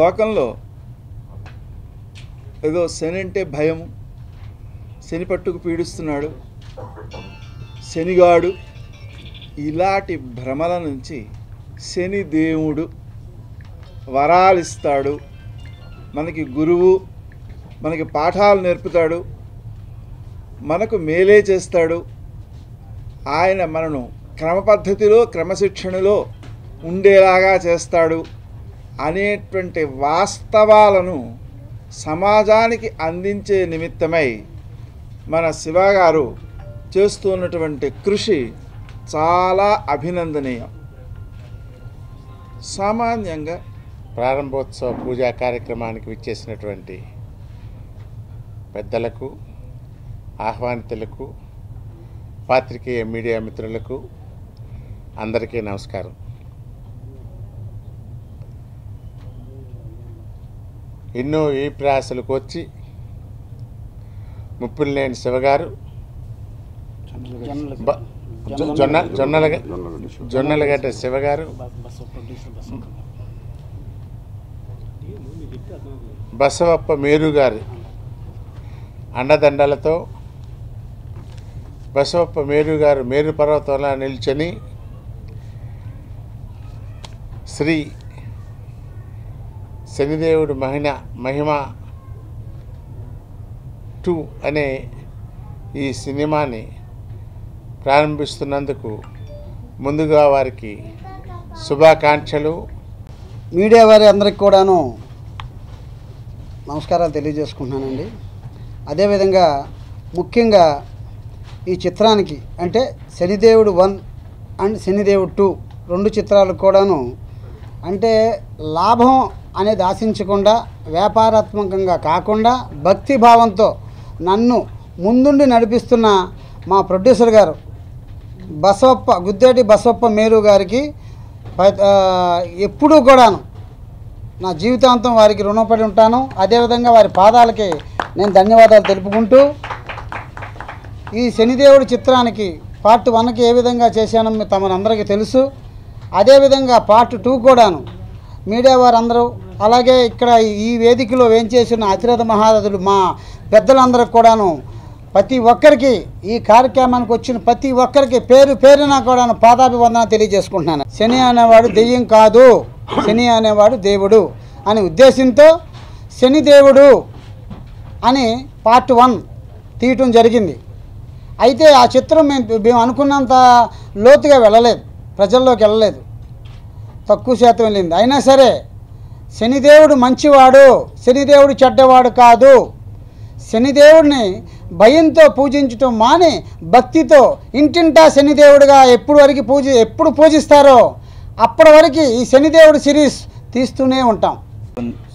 లోకంలో ఏదో శని అంటే భయం, శని పట్టుకు పీడిస్తున్నాడు, శనిగాడు, ఇలాంటి భ్రమల నుంచి శని దేవుడు వరాలిస్తాడు, మనకి గురువు, మనకి పాఠాలు నేర్పుతాడు, మనకు మేలే చేస్తాడు, ఆయన మనను క్రమపద్ధతిలో క్రమశిక్షణలో ఉండేలాగా చేస్తాడు అనేటువంటి వాస్తవాలను సమాజానికి అందించే నిమిత్తమై మన శివగారు చేస్తున్నటువంటి కృషి చాలా అభినందనీయం. సామాన్యంగా ప్రారంభోత్సవ పూజా కార్యక్రమానికి విచ్చేసినటువంటి పెద్దలకు, ఆహ్వానితులకు, పాత్రికేయ మీడియా మిత్రులకు అందరికీ నమస్కారం. ఎన్నో ఈ ప్రయాసలకు వచ్చి ముప్పిలినేని శివగారు జొన్నలగడ్డ శివగారు బసవప్ప మేరు గారు అండదండలతో బసవప్ప మేరు గారు మేరు పర్వతంలో నిల్చొని శ్రీ శనిదేవుడు మహిమ 2 అనే ఈ సినిమాని ప్రారంభిస్తున్నందుకు ముందుగా వారికి శుభాకాంక్షలు. మీడియా వారి అందరికి కూడాను నమస్కారాలు తెలియజేసుకుంటున్నానండి. అదేవిధంగా ముఖ్యంగా ఈ చిత్రానికి అంటే శనిదేవుడు 1 అండ్ శనిదేవుడు 2 2 చిత్రాలు కూడాను అంటే లాభం అనేది ఆశించకుండా, వ్యాపారాత్మకంగా కాకుండా భక్తి భావంతో నన్ను ముందుండి నడిపిస్తున్న మా ప్రొడ్యూసర్ గారు గుద్దేటి బసవప్ప మేరు గారికి ఎప్పుడూ కూడాను నా జీవితాంతం వారికి రుణపడి ఉంటాను. అదేవిధంగా వారి పాదాలకి నేను ధన్యవాదాలు తెలుపుకుంటూ, ఈ శనిదేవుడి చిత్రానికి పార్ట్ 1కి ఏ విధంగా చేశానో తమరందరికీ తెలుసు. అదేవిధంగా పార్ట్ 2 కూడాను మీడియా వారందరూ, అలాగే ఇక్కడ ఈ వేదికలో వేంచేసిన అతిరథ మహారథులు మా పెద్దలందరికీ కూడాను, ప్రతి ఒక్కరికి ఈ కార్యక్రమానికి వచ్చిన ప్రతి ఒక్కరికి పేరు పేరున కూడాను పాదాభివందన తెలియజేసుకుంటున్నాను. శని అనేవాడు దెయ్యం కాదు, శని అనేవాడు దేవుడు అనే ఉద్దేశంతో శనిదేవుడు అని పార్ట్ 1 తీయటం జరిగింది. అయితే ఆ చిత్రం మేము అనుకున్నంత లోతుగా వెళ్ళలేదు, ప్రజల్లోకి వెళ్ళలేదు, తక్కువ శాతం వెళ్ళింది. అయినా సరే శనిదేవుడు మంచివాడు, శనిదేవుడు చెడ్డవాడు కాదు. శనిదేవుడిని భయంతో పూజించటం మాని భక్తితో ఇంటింటా శనిదేవుడిగా ఎప్పుడు పూజిస్తారో అప్పటి వరకు ఈ శనిదేవుడు సిరీస్ తీస్తూనే ఉంటాం.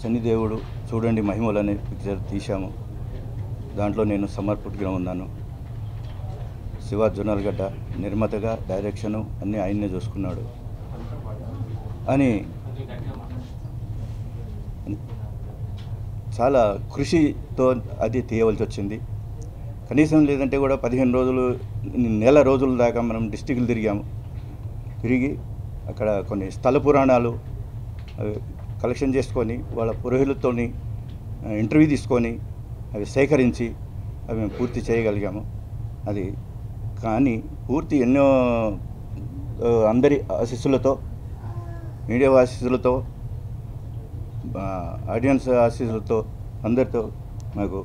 శనిదేవుడు చూడండి మహిమలు అనే పిక్చర్ తీశాము. దాంట్లో నేను సమర్పకుడిగా ఉన్నాను. శివ జొన్నలగడ్డ నిర్మాతగా డైరెక్షను అన్నీ ఆయన్నే చూసుకున్నాడు అని చాలా కృషితో అది తీయవలసి వచ్చింది. కనీసం లేదంటే కూడా 15 రోజులు, నెల రోజుల దాకా మనం డిస్టిక్లు తిరిగి అక్కడ కొన్ని స్థల పురాణాలు కలెక్షన్ చేసుకొని వాళ్ళ పురోహితులతో ఇంటర్వ్యూ తీసుకొని అవి సేకరించి అవి మేము పూర్తి చేయగలిగాము. అది కానీ పూర్తి ఎన్నో అందరి ఆశీస్సులతో, మీడియా ఆశీస్సులతో, ఆడియన్స్ ఆశీస్సులతో అందరితో మాకు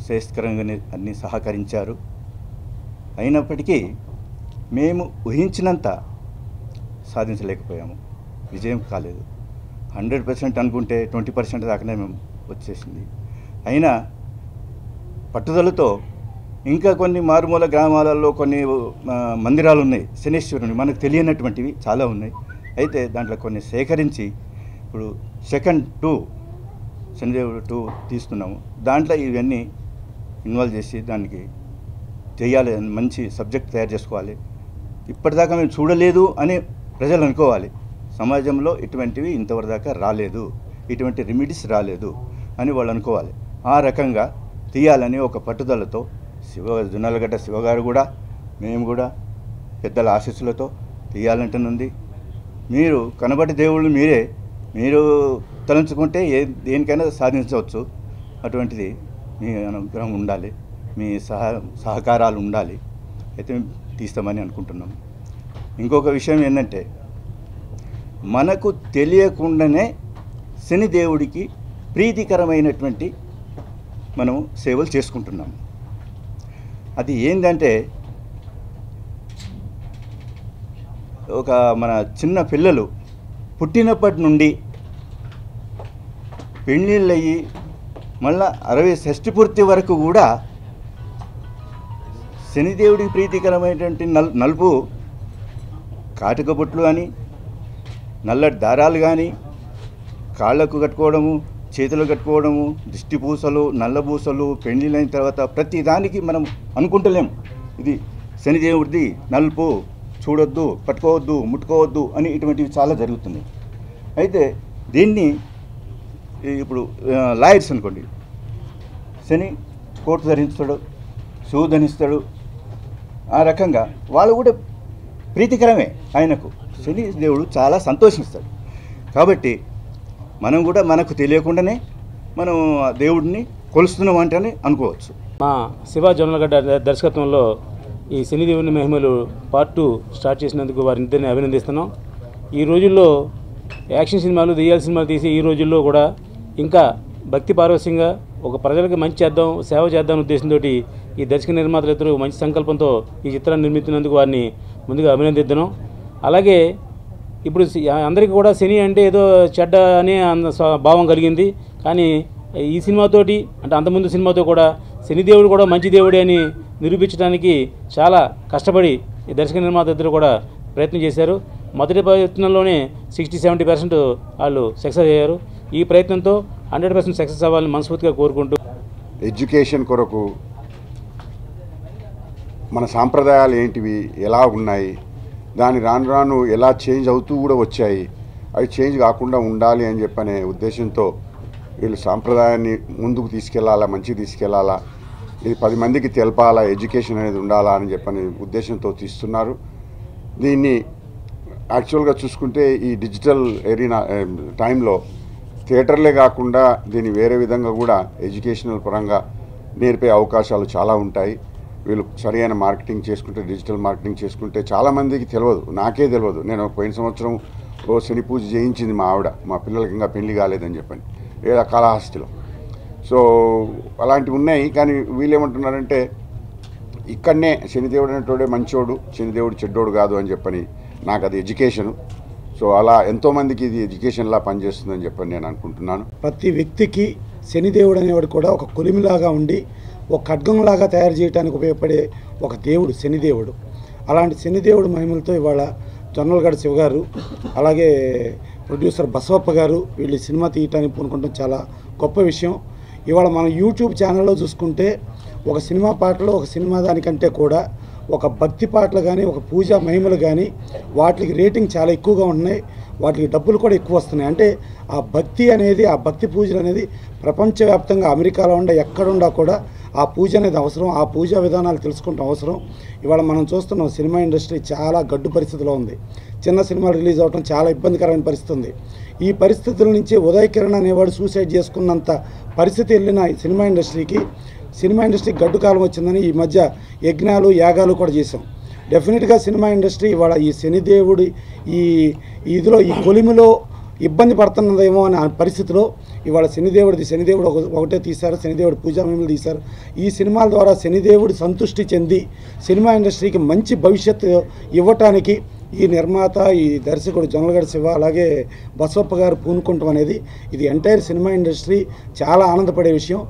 శ్రేయస్కరంగానే అన్నీ సహకరించారు. అయినప్పటికీ మేము ఊహించినంత సాధించలేకపోయాము, విజయం కాలేదు. 100% అనుకుంటే 20% దాకానే మేము వచ్చేసింది. అయినా పట్టుదలతో ఇంకా కొన్ని మారుమూల గ్రామాలలో కొన్ని మందిరాలు ఉన్నాయి శనీశ్వరుని, మనకు తెలియనటువంటివి చాలా ఉన్నాయి. అయితే దాంట్లో కొన్ని సేకరించి ఇప్పుడు సెకండ్ 2 శనిదేవుడు 2 తీస్తున్నాము. దాంట్లో ఇవన్నీ ఇన్వాల్వ్ చేసి దానికి చేయాలి, మంచి సబ్జెక్ట్ తయారు చేసుకోవాలి. ఇప్పటిదాకా మేము చూడలేదు అని ప్రజలు అనుకోవాలి. సమాజంలో ఇటువంటివి ఇంతవరకు దాకా రాలేదు, ఇటువంటి రెమెడీస్ రాలేదు అని వాళ్ళు అనుకోవాలి. ఆ రకంగా తీయాలని ఒక పట్టుదలతో జొన్నలగడ్డ శివగారు కూడా, మేము కూడా పెద్దల ఆశీస్సులతో తీయాలంటనుంది. మీరు కనబడి దేవుళ్ళు మీరే, మీరు తలంచుకుంటే దేనికైనా సాధించవచ్చు. అటువంటిది మీ అనుగ్రహం ఉండాలి, మీ సహకారాలు ఉండాలి. అయితే మేము తీస్తామని అనుకుంటున్నాం. ఇంకొక విషయం ఏంటంటే, మనకు తెలియకుండానే శనిదేవుడికి ప్రీతికరమైనటువంటి మనం సేవలు చేసుకుంటున్నాము. అది ఏంటంటే, ఒక మన చిన్న పిల్లలు పుట్టినప్పటి నుండి పెళ్ళిళ్ళు అయ్యి మళ్ళా 60 షష్ఠి పూర్తి వరకు కూడా శనిదేవుడికి ప్రీతికరమైనటువంటి నలుపు కాటుక బొట్లు కానీ, నల్లటి దారాలు కానీ, కాళ్ళకు కట్టుకోవడము, చేతులు కట్టుకోవడము, దిష్టి పూసలు, నల్ల పూసలు, పెళ్ళిళ్ళైన తర్వాత ప్రతి దానికి మనం అనుకుంటలేము ఇది శనిదేవుడిది నలుపు, చూడొద్దు, పట్టుకోవద్దు, ముట్టుకోవద్దు అని ఇటువంటివి చాలా జరుగుతున్నాయి. అయితే దీన్ని ఇప్పుడు లాయర్స్ అనుకోండి, శని కోటు ధరిస్తాడు, షూ ధరిస్తాడు, ఆ రకంగా వాళ్ళు కూడా ప్రీతికరమే ఆయనకు. శని దేవుడు చాలా సంతోషిస్తాడు. కాబట్టి మనం కూడా మనకు తెలియకుండానే మనం దేవుడిని కొలుస్తున్నాం అంటేనే అనుకోవచ్చు. మా శివ జొన్నలగడ్డ దర్శకత్వంలో ఈ శనిదేవుని మహిమలు పార్ట్ 2 స్టార్ట్ చేసినందుకు వారిద్దరిని అభినందిస్తున్నాం. ఈ రోజుల్లో యాక్షన్ సినిమాలు, దెయ్యాల సినిమాలు తీసి ఈ రోజుల్లో కూడా ఇంకా భక్తి పారవశ్యంగా ఒక ప్రజలకు మంచి చేద్దాం, సేవ చేద్దాం ఉద్దేశంతో ఈ దర్శక నిర్మాతలిద్దరూ మంచి సంకల్పంతో ఈ చిత్రాన్ని నిర్మిస్తున్నందుకు వారిని ముందుగా అభినందిద్దాం. అలాగే ఇప్పుడు అందరికీ కూడా శని అంటే ఏదో చెడ్డ అనే భావం కలిగింది. కానీ ఈ సినిమాతోటి అంటే అంతకుముందు సినిమాతో కూడా శనిదేవుడు కూడా మంచి దేవుడే అని నిరూపించడానికి చాలా కష్టపడి ఈ దర్శక నిర్మాత ఇద్దరు కూడా ప్రయత్నం చేశారు. మొదటి ప్రయత్నంలోనే 60-70% వాళ్ళు సక్సెస్ అయ్యారు. ఈ ప్రయత్నంతో 100% సక్సెస్ అవ్వాలని మనస్ఫూర్తిగా కోరుకుంటూ, ఎడ్యుకేషన్ కొరకు మన సాంప్రదాయాలు ఏంటివి, ఎలా ఉన్నాయి, దాని రాను రాను ఎలా చేంజ్ అవుతూ కూడా వచ్చాయి, అవి చేంజ్ కాకుండా ఉండాలి అని చెప్పనే ఉద్దేశంతో వీళ్ళు సాంప్రదాయాన్ని ముందుకు తీసుకెళ్లాలా, మంచిగా తీసుకెళ్లాలా, ఇది 10 మందికి తెలపాలా, ఎడ్యుకేషన్ అనేది ఉండాలా అని చెప్పని ఉద్దేశంతో తీస్తున్నారు. దీన్ని యాక్చువల్గా చూసుకుంటే ఈ డిజిటల్ ఎరీనా టైంలో థియేటర్లే కాకుండా దీన్ని వేరే విధంగా కూడా ఎడ్యుకేషనల్ పరంగా నేర్పే అవకాశాలు చాలా ఉంటాయి. వీళ్ళు సరైన మార్కెటింగ్ చేసుకుంటే, డిజిటల్ మార్కెటింగ్ చేసుకుంటే చాలామందికి తెలియదు, నాకే తెలియదు. నేను పోయిన సంవత్సరం ఓ శని పూజ చేయించింది మా ఆవిడ, మా పిల్లలకి ఇంకా పెళ్లి కాలేదని చెప్పని, లేదా కాళహస్తిలో. సో అలాంటివి ఉన్నాయి. కానీ వీళ్ళు ఏమంటున్నారంటే ఇక్కడనే శనిదేవుడు అనేటోడే మంచోడు, శనిదేవుడు చెడ్డోడు కాదు అని చెప్పని. నాకు అది ఎడ్యుకేషను. సో అలా ఎంతోమందికి ఇది ఎడ్యుకేషన్లా పనిచేస్తుందని చెప్పని నేను అనుకుంటున్నాను. ప్రతి వ్యక్తికి శనిదేవుడు అనేవాడు కూడా ఒక కొలిమిలాగా ఉండి ఒక ఖడ్గంలాగా తయారు చేయడానికి ఉపయోగపడే ఒక దేవుడు శనిదేవుడు. అలాంటి శనిదేవుడు మహిమలతో ఇవాళ జొన్నలగడ్డ శివ గారు, అలాగే ప్రొడ్యూసర్ బసవప్ప గారు వీళ్ళు సినిమా తీయటానికి పూనుకుంటాం చాలా గొప్ప విషయం. ఇవాళ మనం యూట్యూబ్ ఛానల్లో చూసుకుంటే ఒక సినిమా పాటలో ఒక సినిమా దానికంటే కూడా ఒక భక్తి పాటలు కానీ, ఒక పూజా మహిమలు కానీ వాటికి రేటింగ్ చాలా ఎక్కువగా ఉన్నాయి, వాటికి డబ్బులు కూడా ఎక్కువ వస్తున్నాయి. అంటే ఆ భక్తి అనేది, ఆ భక్తి పూజలు అనేది ప్రపంచవ్యాప్తంగా అమెరికాలో ఉండే ఎక్కడుండా కూడా ఆ పూజ అనేది అవసరం, ఆ పూజా విధానాలు తెలుసుకుంటాం అవసరం. ఇవాళ మనం చూస్తున్నాం సినిమా ఇండస్ట్రీ చాలా గడ్డు పరిస్థితిలో ఉంది. చిన్న సినిమాలు రిలీజ్ అవ్వడం చాలా ఇబ్బందికరమైన పరిస్థితి ఉంది. ఈ పరిస్థితుల నుంచి ఉదయ్ కిరణ్ అనేవాడు సూసైడ్ చేసుకున్నంత పరిస్థితి వెళ్ళిన సినిమా ఇండస్ట్రీకి గడ్డు కాలం వచ్చిందని ఈ మధ్య యజ్ఞాలు, యాగాలు కూడా చేశాం. డెఫినెట్గా సినిమా ఇండస్ట్రీ ఇవాళ ఈ శనిదేవుడి ఇదిలో ఈ కొలిమిలో ఇబ్బంది పడుతున్నదేమో అనే పరిస్థితిలో ఇవాళ శనిదేవుడు ఒకటే తీశారు, శనిదేవుడు పూజా మహిమలు తీశారు. ఈ సినిమాల ద్వారా శనిదేవుడు సంతృష్టి చెంది సినిమా ఇండస్ట్రీకి మంచి భవిష్యత్తు ఇవ్వటానికి ఈ నిర్మాత, ఈ దర్శకుడు జొన్నలగడ్డ శివ అలాగే బసవప్ప గారు పూనుకుంటాం అనేది ఇది ఎంటైర్ సినిమా ఇండస్ట్రీ చాలా ఆనందపడే విషయం.